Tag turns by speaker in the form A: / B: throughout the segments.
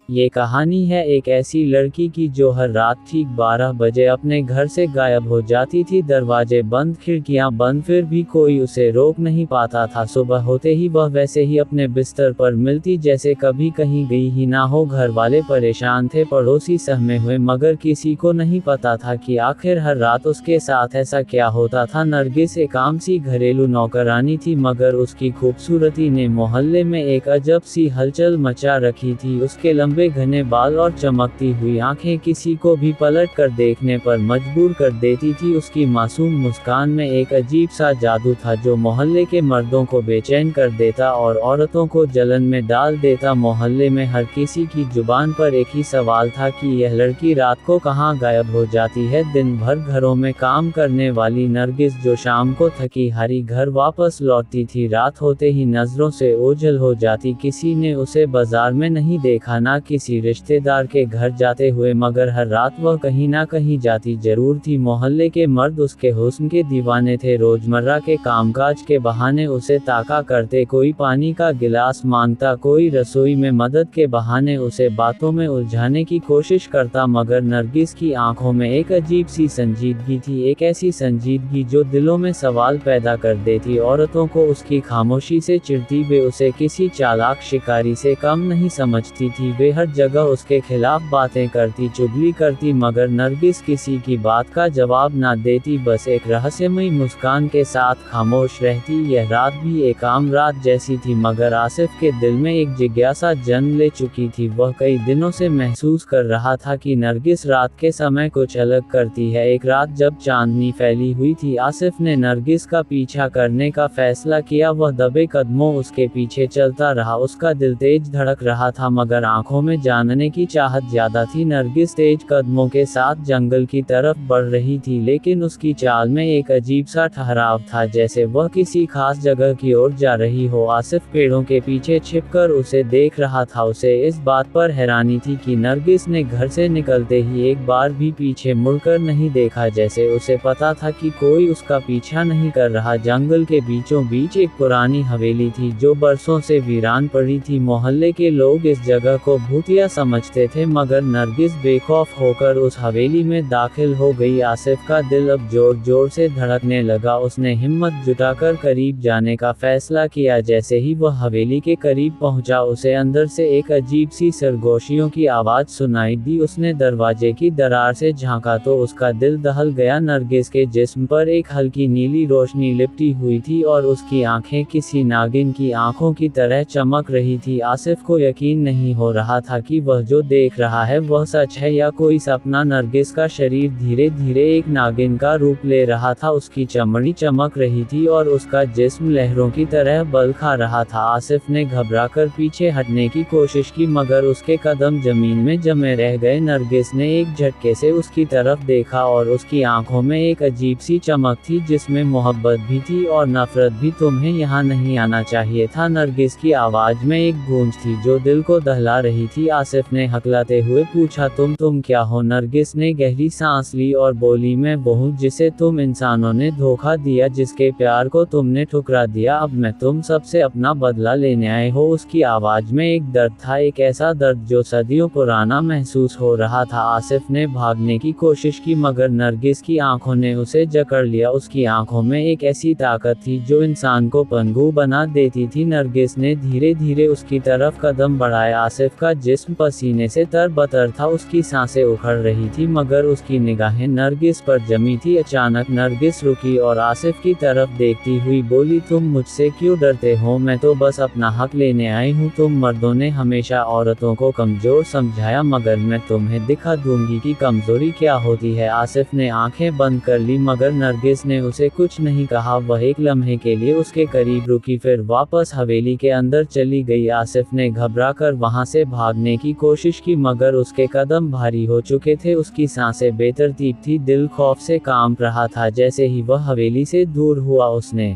A: ये कहानी है एक ऐसी लड़की की जो हर रात ठीक 12 बजे अपने घर से गायब हो जाती थी। दरवाजे बंद, खिड़कियां बंद, फिर भी कोई उसे रोक नहीं पाता था। सुबह होते ही वह वैसे ही अपने बिस्तर पर मिलती जैसे कभी कहीं गई ही ना हो। घर वाले परेशान थे, पड़ोसी सहमे हुए, मगर किसी को नहीं पता था कि आखिर हर रात उसके साथ ऐसा क्या होता था। नरगिस एक आम सी घरेलू नौकरानी थी, मगर उसकी खूबसूरती ने मोहल्ले में एक अजब सी हलचल मचा रखी थी। उसके लंबे घने बाल और चमकती हुई आंखें किसी को भी पलट कर देखने पर मजबूर कर देती थी। उसकी मासूम मुस्कान में एक अजीब सा जादू था जो मोहल्ले के मर्दों को बेचैन कर देता और औरतों को जलन में डाल देता। मोहल्ले में हर किसी की जुबान पर एक ही सवाल था कि यह लड़की रात को कहाँ गायब हो जाती है। दिन भर घरों में काम करने वाली नरगिस जो शाम को थकी हारी घर वापस लौटती थी, रात होते ही नजरों से ओझल हो जाती। किसी ने उसे बाजार में नहीं देखा, ना किसी रिश्तेदार के घर जाते हुए, मगर हर रात वह कहीं ना कहीं जाती जरूर थी। मोहल्ले के मर्द उसके हुस्न के दीवाने थे, रोजमर्रा के कामकाज के बहाने उसे ताका करते। कोई पानी का गिलास मांगता, कोई रसोई में मदद के बहाने उसे बातों में उलझाने की कोशिश करता। मगर नरगिस की आंखों में एक अजीब सी संजीदगी थी, एक ऐसी संजीदगी जो दिलों में सवाल पैदा कर देती। औरतों को उसकी खामोशी से चिढ़ती, वे उसे किसी चालाक शिकारी से कम नहीं समझती थी। वे हर जगह उसके खिलाफ बातें करती, चुगली करती, मगर नरगिस किसी की बात का जवाब ना देती, बस एक रहस्यमयी मुस्कान के साथ खामोश रहती। यह रात भी एक आम रात जैसी थी, मगर आसिफ के दिल में एक जिज्ञासा जन्म ले चुकी थी। वह कई दिनों से महसूस कर रहा था कि नरगिस रात के समय कुछ अलग करती है। एक रात जब चांदनी फैली हुई थी, आसिफ ने नरगिस का पीछा करने का फैसला किया। वह दबे कदमों उसके पीछे चलता रहा। उसका दिल तेज धड़क रहा था, मगर आंखों में जानने की चाहत ज्यादा थी। नरगिस तेज कदमों के साथ जंगल की तरफ बढ़ रही थी, लेकिन उसकी चाल में एक अजीब सा ठहराव था, जैसे वह किसी खास जगह की ओर जा रही हो। आसिफ पेड़ों के पीछे छिपकर उसे देख रहा था। उसे इस बात पर हैरानी थी कि नरगिस ने घर से निकलते ही एक बार भी पीछे मुड़कर नहीं देखा, जैसे उसे पता था कि कोई उसका पीछा नहीं कर रहा। जंगल के बीचों बीच एक पुरानी हवेली थी जो बरसों से वीरान पड़ी थी। मोहल्ले के लोग इस जगह को भूतिया समझते थे, मगर नरगिस बेखौफ होकर उस हवेली में दाखिल हो गई। आसिफ का दिल अब जोर जोर से धड़कने लगा। उसने हिम्मत जुटाकर करीब जाने का फैसला किया। जैसे ही वह हवेली के करीब पहुंचा, उसे अंदर से एक अजीब सी सरगोशियों की आवाज सुनाई दी। उसने दरवाजे की दरार से झांका तो उसका दिल दहल गया। नरगिस के जिस्म पर एक हल्की नीली रोशनी लिपटी हुई थी और उसकी आंखें किसी नागिन की आंखों की तरह चमक रही थी। आसिफ को यकीन नहीं हो रहा था कि वह जो देख रहा है वह सच है या कोई सपना। नरगिस का शरीर धीरे धीरे एक नागिन का रूप ले रहा था। उसकी चमड़ी चमक रही थी और उसका जिस्म लहरों की तरह बल खा रहा था। आसिफ ने घबराकर पीछे हटने की कोशिश की, मगर उसके कदम जमीन में जमे रह गए। नरगिस ने एक झटके से उसकी तरफ देखा और उसकी आंखों में एक अजीब सी चमक थी, जिसमें मोहब्बत भी थी और नफरत भी। तुम्हें यहाँ नहीं आना चाहिए था, नरगिस की आवाज में एक गूंज थी जो दिल को दहला रही थी। आसिफ ने हकलाते हुए पूछा, तुम क्या हो? नरगिस ने गहरी सांस ली और बोली, मैं वो हूँ जिसे तुम इंसानों ने धोखा दिया, जिसके प्यार को तुमने ठुकरा दिया। अब मैं तुम सबसे अपना बदला लेने आए हो। उसकी आवाज में एक दर्द था, एक ऐसा दर्द जो सदियों पुराना महसूस हो रहा था। आसिफ ने भागने की कोशिश की, मगर नरगिस की आंखों ने उसे जकड़ लिया। उसकी आंखों में एक ऐसी ताकत थी जो इंसान को पनगू बना देती थी। नरगिस ने धीरे धीरे उसकी तरफ कदम बढ़ाया। आसिफ का जिस्म पसीने से तरबतर था, उसकी सांसें उखड़ रही थी, मगर उसकी निगाहें नरगिस पर जमी थी। अचानक नरगिस रुकी और आसिफ की तरफ देखती हुई बोली, तुम मुझसे क्यों डरते हो? मैं तो बस अपना हक लेने आई हूँ। तुम मर्दों ने हमेशा औरतों को कमजोर समझाया, मगर मैं तुम्हें दिखा दूंगी कि कमजोरी क्या होती है। आसिफ ने आंखें बंद कर ली, मगर नरगिस ने उसे कुछ नहीं कहा। वह एक लम्हे के लिए उसके करीब रुकी, फिर वापस हवेली के अंदर चली गई। आसिफ ने घबराकर वहां से भागने की कोशिश की, मगर उसके कदम भारी हो चुके थे। उसकी सांसें बेतरतीब थी, दिल खौफ से कांप रहा था। जैसे ही वह हवेली से दूर हुआ, उसने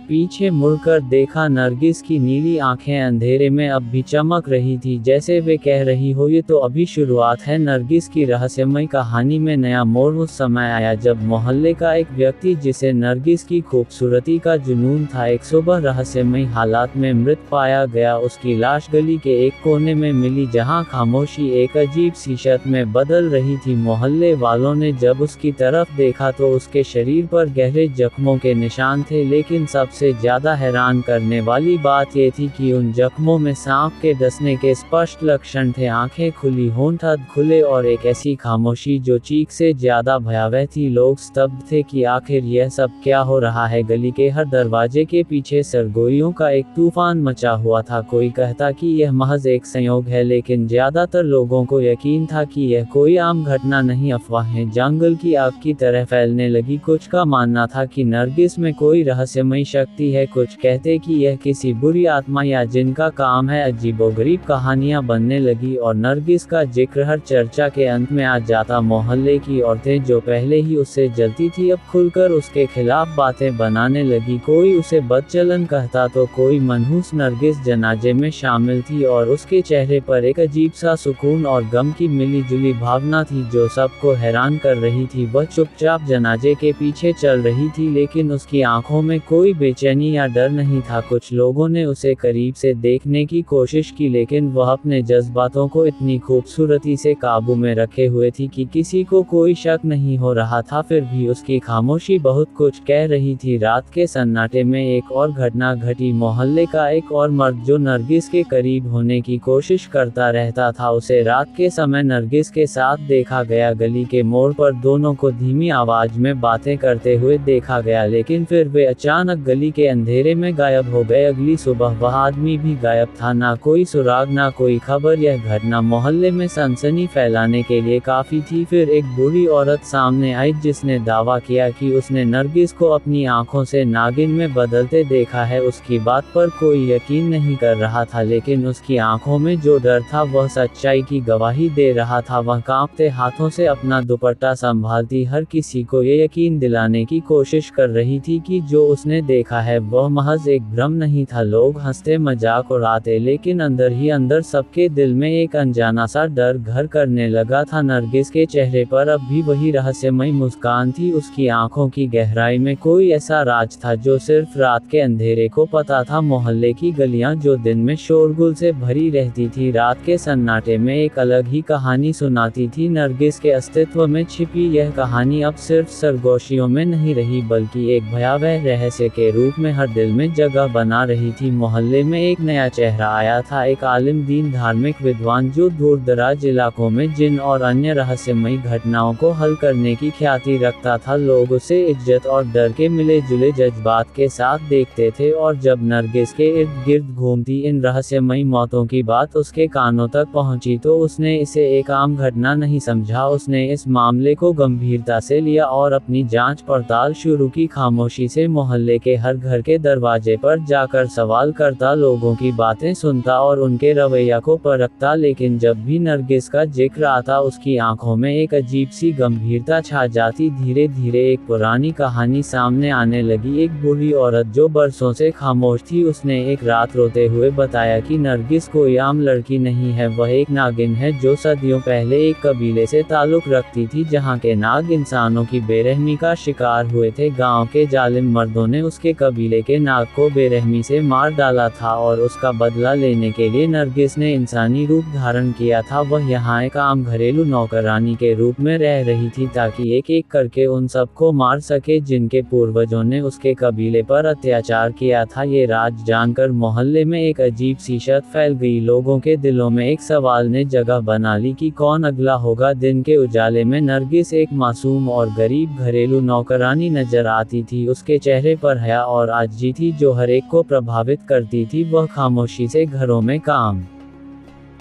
A: पीछे मुड़कर देखा, नरगिस की नीली आंखें अंधेरे में अब भी चमक रही थी, जैसे वे कह रही हो ये तो अभी शुरुआत है। नरगिस की रहस्यमय कहानी में नया मोड़ उस समय आया जब मोहल्ले का एक व्यक्ति, जिसे नरगिस की खूबसूरती का जुनून था, एक सुबह रहस्यमय हालात में मृत पाया गया। उसकी लाश गली के एक कोने में मिली, जहां खामोशी एक अजीब सी शर्त में बदल रही थी। मोहल्ले वालों ने जब उसकी तरफ देखा तो उसके शरीर पर गहरे जख्मों के निशान थे, लेकिन सबसे ज्यादा हैरान करने वाली बात ये थी कि उन जख्मों में सांप के डसने के स्पष्ट लक्षण थे। आंखें खुली, होंठ खुले और एक ऐसी खामोशी जो चीख से ज्यादा भयावह थी। लोग स्तब्ध थे कि आखिर यह सब क्या हो रहा है। गली के हर दरवाजे के पीछे सरगोइयों का एक तूफान मचा हुआ था। कोई कहता कि यह महज एक संयोग है, लेकिन ज्यादातर लोगों को यकीन था कि यह कोई आम घटना नहीं, अफवाहें जंगल की आग की तरह फैलने लगी। कुछ का मानना था कि नरगिस में कोई रहस्यमय शक्ति है, कुछ कहते कि यह किसी बुरी आत्मा या जिनका काम है। अजीबोगरीब कहानियां बनने लगी और नरगिस का जिक्र हर चर्चा के अंत में आ जाता। मोहल्ले की औरतें जो पहले ही उससे जलती थी, अब खुलकर उसके खिलाफ बातें बनाने लगी। कोई उसे बदचलन कहता तो कोई मनहूस। नरगिस जनाजे में शामिल थी और उसके चेहरे पर एक अजीब सा सुकून और गम की मिलीजुली भावना थी जो सबको हैरान कर रही थी। वह चुपचाप जनाजे के पीछे चल रही थी, लेकिन उसकी आंखों में कोई बेचैनी या डर नहीं था। कुछ लोगों ने उसे करीब से देखने की कोशिश की, लेकिन वह अपने जज्बातों को इतनी खूबसूरती से काबू में रखे हुए थी कि किसी को कोई शक नहीं हो रहा था। फिर भी उसकी खामोशी बहुत कुछ कह रही थी। रात के सन्नाटे में एक और घटना घटी। मोहल्ले का एक और मर्द जो नरगिस के करीब होने की कोशिश करता रहता था, उसे रात के समय नरगिस के साथ देखा गया। गली के मोड़ पर दोनों को धीमी आवाज में बातें करते हुए देखा गया, लेकिन फिर वे अचानक गली के अंधेरे में गायब हो गए। अगली सुबह वह आदमी भी गायब था, ना कोई सुराग ना कोई खबर। यह घटना मोहल्ले में सनसनी फैलाने के लिए काफी थी। फिर एक बूढ़ी औरत सामने आई जिसने दावा किया कि उसने नरगिस को अपनी आंखों से नागिन में बदलते देखा है। उसकी बात पर कोई यकीन नहीं कर रहा था, लेकिन उसकी आंखों में जो डर था वह सच्चाई की गवाही दे रहा था। वह कांपते हाथों से अपना दुपट्टा संभालती हर किसी को ये यकीन दिलाने की कोशिश कर रही थी कि जो उसने देखा है वह महज एक भ्रम नहीं था। लोग हंसते मजाक उड़ाते, लेकिन अंदर ही अंदर सबके दिल में एक अनजाना सा डर घर करने लगा था। नरगिस के चेहरे पर अब भी वही रहस्यमय मुस्कान थी। उसकी आंखों की गहराई में कोई ऐसा राज था जो सिर्फ रात के अंधेरे को पता था। मोहल्ले की गलियां जो दिन में शोरगुल से भरी रहती थी, रात के सन्नाटे में एक अलग ही कहानी सुनाती थी। नरगिस के अस्तित्व में छिपी यह कहानी अब सिर्फ सरगोशियों में नहीं रही, बल्कि एक भयावह रहस्य के रूप में हर दिल में जगह बना रही थी। मोहल्ले में एक नया चेहरा आया था, एक आलिम दीन धार्मिक विद्वान जो दूर दराज इलाकों में जिन और अन्य रहस्यमय घटनाओं को हल करने की ख्याति रखता था। लोग उसे इज्जत और डर के मिले जुले जज्बात के साथ देखते थे, और जब नरगिस के इर्द गिर्द घूमती इन रहस्यमय मौतों की बात उसके कानों तक पहुंची तो उसने इसे एक आम घटना नहीं समझा। उसने इस मामले को गंभीरता से लिया और अपनी जांच पड़ताल शुरू की। खामोशी से मोहल्ले के हर घर के दरवाजे पर जाकर सवाल करता, लोगों की बातें सुनता और उनके रवैया को परखता। लेकिन जब भी नरगिस का जिक्र आता उसकी आंखों में एक अजीब सी गंभीरता छा जाती। धीरे धीरे एक पुरानी कहानी सामने आने लगी। एक बूढ़ी औरत जो बरसों से खामोश थी, उसने एक रात रोते हुए बताया कि नरगिस कोई आम लड़की नहीं है, वह एक नागिन है जो सदियों पहले एक कबीले से ताल्लुक रखती थी जहां के नाग इंसानों की बेरहमी का शिकार हुए थे। गांव के जालिम मर्दों ने उसके कबीले के नाग को बेरहमी से मार डाला था और उसका बदला लेने के लिए नरगिस ने इंसानी रूप धारण किया था। वह यहाँ एक आम घरेलू नौकरानी के रूप में रह रही थी ताकि एक एक करके उन सबको मार सके जिनके पूर्वजों ने उसके कबीले पर अत्याचार किया था। ये राज जानकर मोहल्ले में एक अजीब सी शक फैल गई। लोगों के दिलों में एक सवाल ने जगह बना ली कि कौन अगला होगा। दिन के उजाले में नरगिस एक मासूम और गरीब घरेलू नौकरानी नजर आती थी। उसके चेहरे पर हया और आजिज़ी थी जो हर एक को प्रभावित करती थी। वह खामोशी से घरों में काम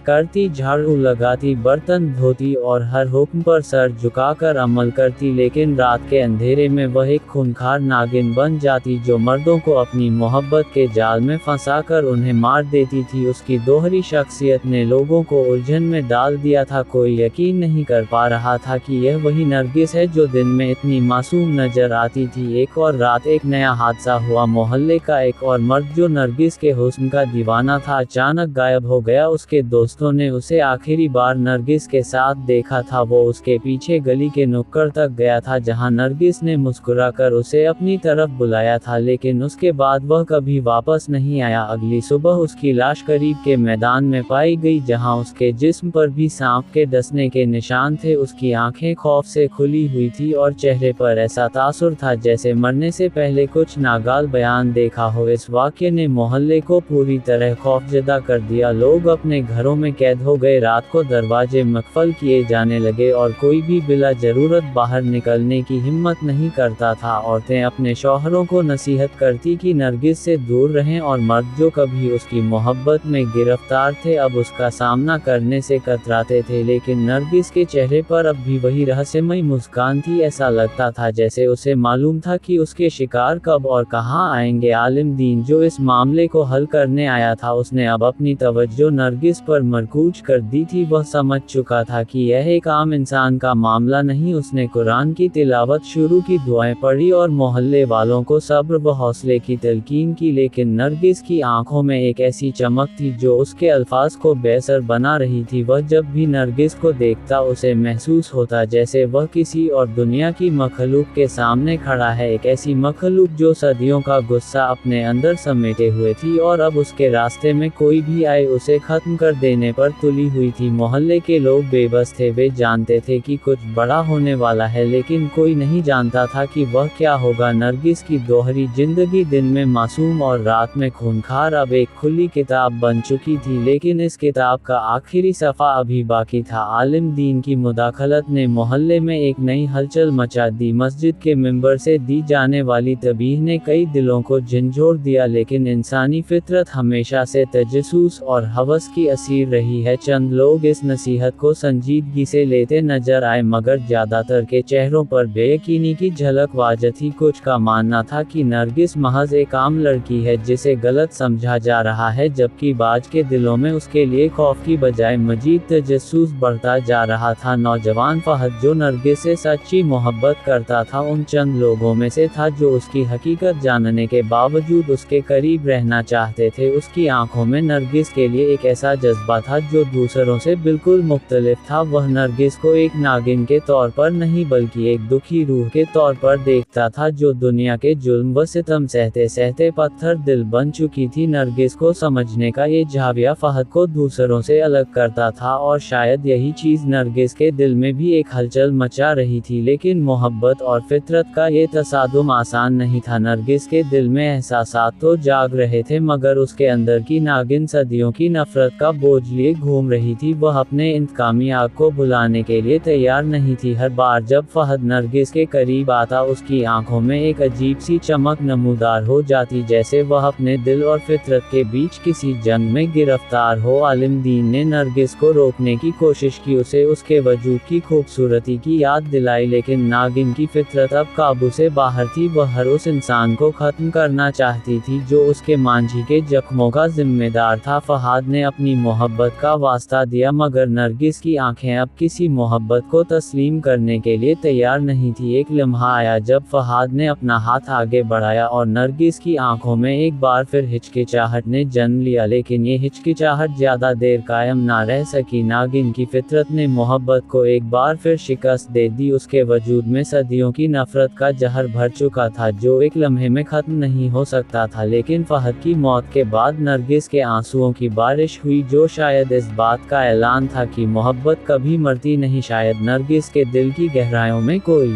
A: करती, झाड़ू लगाती, बर्तन धोती और हर हुक्म पर सर झुकाकर अमल करती, लेकिन रात के अंधेरे में वह एक खूंखार नागिन बन जाती जो मर्दों को अपनी मोहब्बत के जाल में फंसाकर उन्हें मार देती थी। उसकी दोहरी शख्सियत ने लोगों को उलझन में डाल दिया था। कोई यकीन नहीं कर पा रहा था कि यह वही नरगिस है जो दिन में इतनी मासूम नजर आती थी। एक और रात एक नया हादसा हुआ। मोहल्ले का एक और मर्द जो नरगिस के हुस्न का दीवाना था अचानक गायब हो गया। उसके दोस्तों ने उसे आखिरी बार नरगिस के साथ देखा था। वो उसके पीछे गली के नुक्कड़ तक गया था जहां नरगिस ने मुस्कुराकर उसे अपनी तरफ बुलाया था, लेकिन उसके बाद वह कभी वापस नहीं आया। अगली सुबह उसकी लाश करीब के मैदान में पाई गई जहां उसके जिस्म पर भी सांप के डसने के निशान थे। उसकी आंखें खौफ से खुली हुई थी और चेहरे पर ऐसा तासुर था जैसे मरने से पहले कुछ नागाल बयान देखा हो। इस वाक़ये ने मोहल्ले को पूरी तरह खौफजदा कर दिया। लोग अपने घरों में कैद हो गए। रात को दरवाजे मकफल किए जाने लगे और कोई भी बिला जरूरत बाहर निकलने की हिम्मत नहीं करता था। औरतें अपने शौहरों को नसीहत करती कि नरगिस से दूर रहें और मर्द जो कभी उसकी मोहब्बत में गिरफ्तार थे अब उसका सामना करने से कतराते थे। लेकिन नरगिस के चेहरे पर अब भी वही रहस्यमयी मुस्कान थी। ऐसा लगता था जैसे उसे मालूम था कि उसके शिकार कब और कहां आएंगे। आलिम दीन जो इस मामले को हल करने आया था उसने अब अपनी तवज्जो नरगिस पर मरकूज कर दी थी। वह समझ चुका था कि यह एक आम इंसान का मामला नहीं। उसने कुरान की तिलावत शुरू की, दुआएं पढ़ी और मोहल्ले वालों को सब्र व हौसले की तलकीन की। लेकिन नरगिस की आंखों में एक ऐसी चमक थी जो उसके अल्फाज को बेअसर बना रही थी। वह जब भी नरगिस को देखता उसे महसूस होता जैसे वह किसी और दुनिया की मखलूक के सामने खड़ा है, एक ऐसी मखलूक जो सदियों का गुस्सा अपने अंदर समेटे हुए थी और अब उसके रास्ते में कोई भी आए उसे खत्म कर देने पर तुली हुई थी। मोहल्ले के लोग बेबस थे। वे जानते थे कि कुछ बड़ा होने वाला है, लेकिन कोई नहीं जानता था कि वह क्या होगा। नरगिस की दोहरी जिंदगी दिन में मासूम और रात में खूंखार अब एक खुली किताब बन चुकी थी, लेकिन इस किताब का आखिरी सफ़ा अभी बाकी था। आलिम दीन की मुदाखलत ने मोहल्ले में एक नई हलचल मचा दी। मस्जिद के मिंबर से दी जाने वाली तबीह ने कई दिलों को झंझोर दिया, लेकिन इंसानी फितरत हमेशा से तजस्सुस और हवस की असीर रही है। चंद लोग इस नसीहत को संजीदगी से लेते नजर आए, मगर ज़्यादातर के चेहरों पर बेयकीनी की झलक वाज़ह थी। कुछ का मानना था कि नरगिस महज एक आम लड़की है जिसे गलत समझा जा रहा है, जबकि बाज के दिलों में उसके लिए खौफ की बजाय मजीद तजस्सुस बढ़ता जा रहा था। नौजवान फहद जो नरगिस से सच्ची मोहब्बत करता था उन चंद लोगों में से था जो उसकी हकीकत जानने के बावजूद उसके करीब रहना चाहते थे। उसकी आंखों में नरगिस के लिए एक ऐसा जज्बा था जो दूसरों से बिल्कुल मुख्तलिफ था। वह नरगिस को एक नागिन के तौर पर नहीं बल्कि एक दुखी रूह के तौर पर देखता था जो दुनिया के जुल्म व सितम सहते सहते पत्थर दिल बन चुकी थी। नरगिस को समझने का ये झाविया फहद को दूसरों से अलग करता था और शायद यही चीज़ नरगिस के दिल में भी एक हलचल मचा रही थी। लेकिन मोहब्बत और फितरत का ये तसादुम आसान नहीं था। नरगिस के दिल में एहसासात तो जाग रहे थे, मगर उसके अंदर की नागिन सदियों की नफरत का बोझ लिए घूम रही थी। वह अपने इंतकामी आग को भुलाने के लिए तैयार नहीं थी। हर बार जब फहद नरगिस के करीब आता उसकी आंखों में एक अजीब सी चमक नमूदार हो जाती, जैसे वह अपने दिल और फितरत के बीच किसी जंग में गिरफ्तार हो। आलिम दीन ने नरगिस को रोकने की कोशिश की, उसे उसके वजूद की खूबसूरती की याद दिलाई, लेकिन नागिन की फितरत अब काबू से बाहर थी। वह हर उस इंसान को खत्म करना चाहती थी जो उसके मांझी के जख्मों का जिम्मेदार था। फहद ने अपनी मोहब्बत का वास्ता दिया, मगर नरगिस की आंखें अब किसी मोहब्बत को तस्लीम करने के लिए तैयार नहीं थी। एक लम्हा आया जब फहद ने अपना हाथ आगे बढ़ाया और नरगिस की आंखों में एक बार फिर हिचकिचाहट ने जन्म लिया, लेकिन ये हिचकिचाहट ज्यादा देर कायम ना रह सकी। नागिन की फितरत ने मोहब्बत को एक बार फिर शिकस्त दे दी। उसके वजूद में सदियों की नफरत का जहर भर चुका था जो एक लम्हे में खत्म नहीं हो सकता था। लेकिन फहद की मौत के बाद नरगिस के आंसुओं की बारिश हुई, जो शायद इस बात का ऐलान था कि मोहब्बत कभी मरती नहीं। शायद नरगिस के दिल की गहराइयों में कोई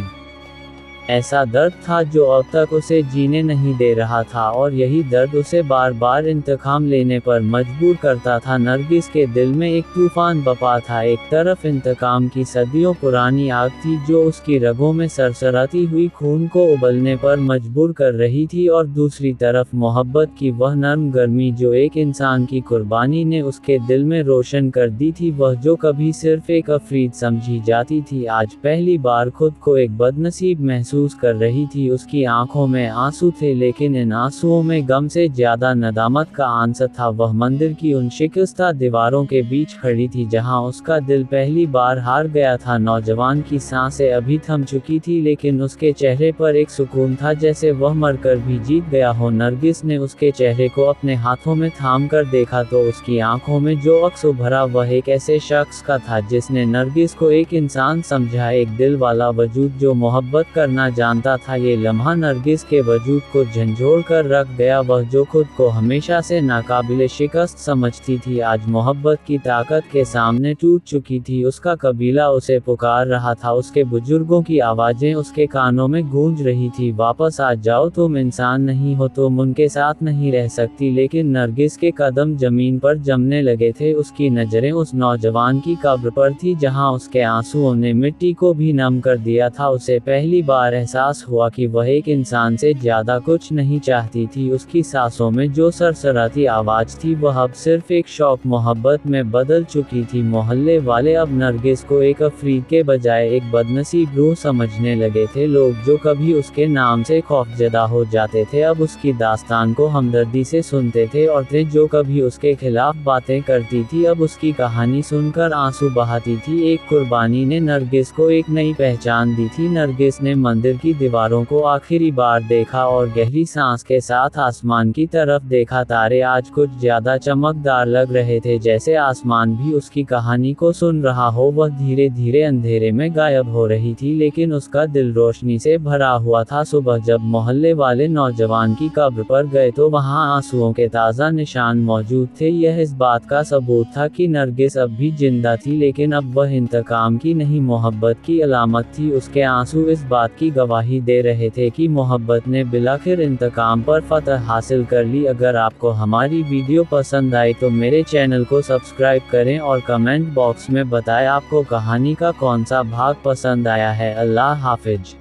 A: ऐसा दर्द था जो अब तक उसे जीने नहीं दे रहा था, और यही दर्द उसे बार बार इंतकाम लेने पर मजबूर करता था। नरगिस के दिल में एक तूफान बपा था। एक तरफ इंतकाम की सदियों पुरानी आग थी जो उसकी रगों में सरसराती हुई खून को उबलने पर मजबूर कर रही थी, और दूसरी तरफ मोहब्बत की वह नर्म गर्मी जो एक इंसान की कुर्बानी ने उसके दिल में रोशन कर दी थी, वह जो कभी सिर्फ एक अफरीद समझी जाती थी, आज पहली बार खुद को एक बदनसीब महसूस कर रही थी। उसकी आंखों में आंसू थे, लेकिन इन आंसुओं में गम से ज्यादा नदामत का आंसर था। वह मंदिर की उन शिकस्ता दीवारों के बीच खड़ी थी जहां उसका दिल पहली बार हार गया था। नौजवान की सांसें अभी थम चुकी थी, लेकिन उसके चेहरे पर एक सुकून था, जैसे वह मरकर भी जीत गया हो। नरगिस ने उसके चेहरे को अपने हाथों में थाम कर देखा तो उसकी आंखों में जो अक्स उभरा वह एक ऐसे शख्स का था जिसने नरगिस को एक इंसान समझा, एक दिल वाला वजूद जो मोहब्बत करना जानता था। ये लम्हा नरगिस के वजूद को झंझोड़ कर रख गया। वह जो खुद को हमेशा से नाकाबिले शिकस्त समझती थी, आज मोहब्बत की ताकत के सामने टूट चुकी थी। उसका कबीला उसे पुकार रहा था, उसके बुजुर्गों की आवाजें उसके कानों में गूंज रही थी, वापस आ जाओ, तुम इंसान नहीं हो, तुम उनके साथ नहीं रह सकती। लेकिन नरगिस के कदम जमीन पर जमने लगे थे। उसकी नजरें उस नौजवान की कब्र पर थी जहां उसके आंसुओं ने मिट्टी को भी नम कर दिया था। उसे पहली बार एहसास हुआ कि वह एक इंसान से ज्यादा कुछ नहीं चाहती थी। उसकी सांसों में जो सरसराती आवाज थी वह अब सिर्फ एक शौक मोहब्बत में बदल चुकी थी। मोहल्ले वाले अब नरगिस को एक अफरीद के बजाय एक बदनसीब रूह समझने लगे थे। लोग जो कभी उसके नाम से खौफजदा हो जाते थे अब उसकी दास्तान को हमदर्दी से सुनते थे। औरतें जो कभी उसके खिलाफ बातें करती थी अब उसकी कहानी सुनकर आंसू बहाती थी। एक कुर्बानी ने नरगिस को एक नई पहचान दी थी। नरगिस ने मंदिर की दीवारों को आखिरी बार देखा और गहरी सांस के साथ आसमान की तरफ देखा। तारे आज कुछ ज्यादा चमकदार लग रहे थे, जैसे आसमान भी उसकी कहानी को सुन रहा हो। वह धीरे धीरे अंधेरे में गायब हो रही थी, लेकिन उसका दिल रोशनी से भरा हुआ था। सुबह जब मोहल्ले वाले नौजवान की कब्र पर गए तो वहां आंसुओं के ताज़ा निशान मौजूद थे। यह इस बात का सबूत था कि नरगिस अब भी जिंदा थी, लेकिन अब वह इंतकाम की नहीं मोहब्बत की अलामत थी। उसके आंसू इस बात की गवाही दे रहे थे कि मोहब्बत ने बिलाखिर इंतकाम पर फतह हासिल कर ली। अगर आपको हमारी वीडियो पसंद आई तो मेरे चैनल को सब्सक्राइब करें और कमेंट बॉक्स में बताएं आपको कहानी का कौन सा भाग पसंद आया है। अल्लाह हाफिज।